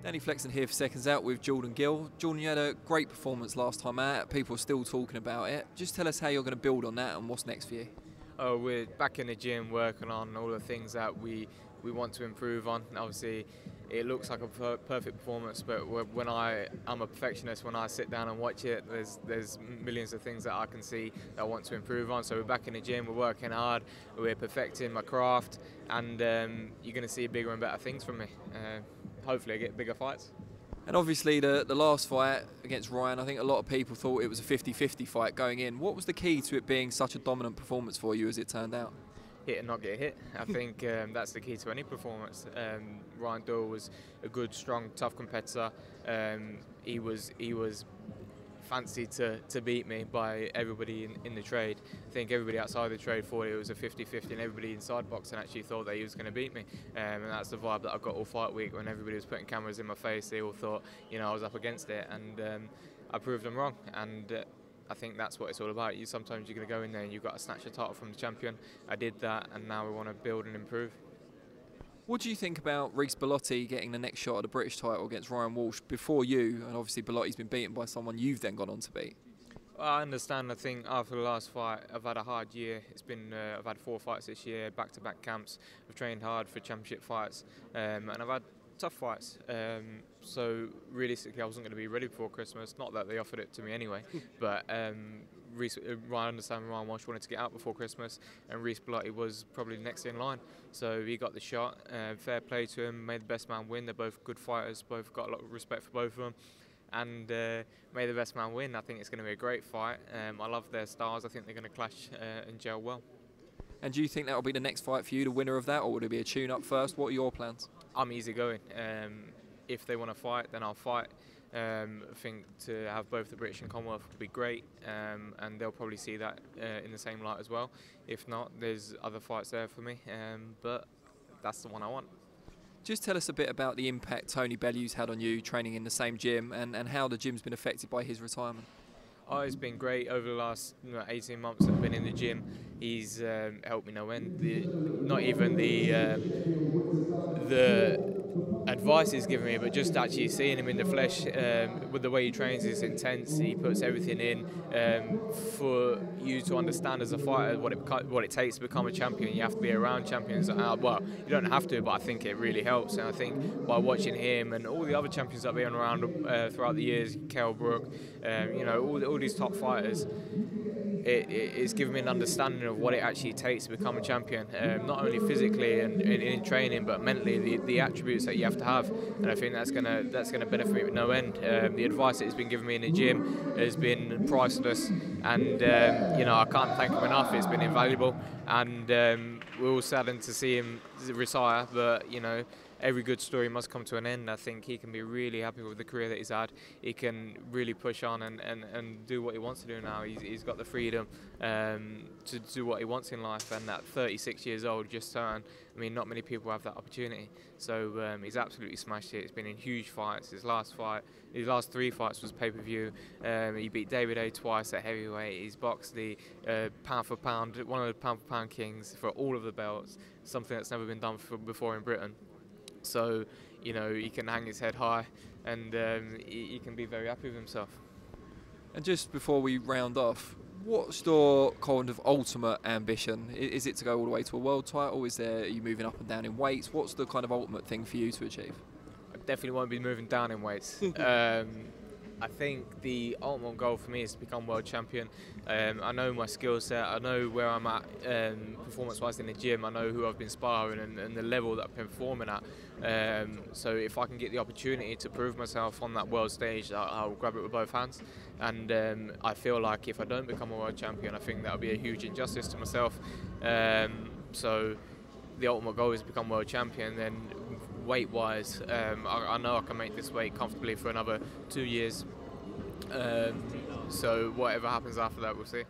Danny Flexen here for Seconds Out with Jordan Gill. Jordan, you had a great performance last time out. People are still talking about it. Just tell us how you're going to build on that and what's next for you. Oh, we're back in the gym working on all the things that we want to improve on. Obviously, it looks like a perfect performance, but I'm a perfectionist. When I sit down and watch it, there's millions of things that I can see that I want to improve on. So we're back in the gym, we're working hard, we're perfecting my craft, and you're going to see bigger and better things from me. Hopefully I get bigger fights. And obviously the last fight against Ryan, I think a lot of people thought it was a 50-50 fight going in. What was the key to it being such a dominant performance for you as it turned out? Hit and not get hit. I think that's the key to any performance. Ryan Doyle was a good, strong, tough competitor. He was fancied to beat me by everybody in the trade. I think everybody outside the trade thought it was a 50-50, and everybody inside boxing actually thought that he was going to beat me. And that's the vibe that I got all fight week. When everybody was putting cameras in my face, they all thought, I was up against it, and I proved them wrong. And I think that's what it's all about. Sometimes you're going to go in there and you've got to snatch a title from the champion. I did that, and now we want to build and improve. What do you think about Reece Bellotti getting the next shot at the British title against Ryan Walsh before you? And obviously Bellotti's been beaten by someone you've then gone on to beat. Well, I understand. I think after the last fight, I've had a hard year. I've had 4 fights this year, back-to-back camps. I've trained hard for championship fights, and I've had tough fights. So realistically, I wasn't going to be ready before Christmas. Not that they offered it to me anyway, but I understand Ryan Walsh wanted to get out before Christmas, and Reece Bellotti was probably next in line. So he got the shot. Fair play to him. Made the best man win. They're both good fighters. Both got a lot of respect for both of them. And may the best man win. I think it's going to be a great fight. I love their styles. I think they're going to clash and gel well. And do you think that will be the next fight for you, the winner of that, or would it be a tune-up first? What are your plans? I'm easy going. If they want to fight, then I'll fight. I think to have both the British and Commonwealth would be great, and they'll probably see that in the same light as well. If not, there's other fights there for me, but that's the one I want. Just tell us a bit about the impact Tony Bellew's had on you training in the same gym, and how the gym's been affected by his retirement. Oh, it's been great over the last 18 months that I've been in the gym. He's helped me no end. Not even the advice he's given me, but just actually seeing him in the flesh, with the way he trains is intense. He puts everything in for you to understand as a fighter what it takes to become a champion. You have to be around champions. Well, you don't have to, but I think it really helps. And I think by watching him and all the other champions that have been around throughout the years, Kell Brook, all these top fighters, it's given me an understanding of what it actually takes to become a champion, not only physically and in training, but mentally, the attributes that you have to have. And I think that's gonna benefit me with no end. The advice that he's been giving me in the gym has been priceless, and I can't thank him enough. It's been invaluable, and we're all saddened to see him retire, but every good story must come to an end. I think he can be really happy with the career that he's had. He can really push on and do what he wants to do now. He's got the freedom to do what he wants in life, and at 36 years old, just turned, not many people have that opportunity. So he's absolutely smashed it. He's been in huge fights. His last 3 fights was pay-per-view. He beat David A twice at heavyweight. He's boxed the pound for pound, one of the pound for pound kings for all of the belts, something that's never been done before in Britain. So, he can hang his head high, and he can be very happy with himself. And just before we round off, what's your kind of ultimate ambition? Is it to go all the way to a world title? Are you moving up and down in weights? What's the kind of ultimate thing for you to achieve? I definitely won't be moving down in weights. I think the ultimate goal for me is to become world champion. I know my skill set, I know where I'm at performance-wise in the gym, I know who I've been sparring and the level that I've been performing at. So if I can get the opportunity to prove myself on that world stage, I'll grab it with both hands. And I feel like if I don't become a world champion, I think that would be a huge injustice to myself. So the ultimate goal is to become world champion. Then weight-wise, I know I can make this weight comfortably for another 2 years. So whatever happens after that, we'll see.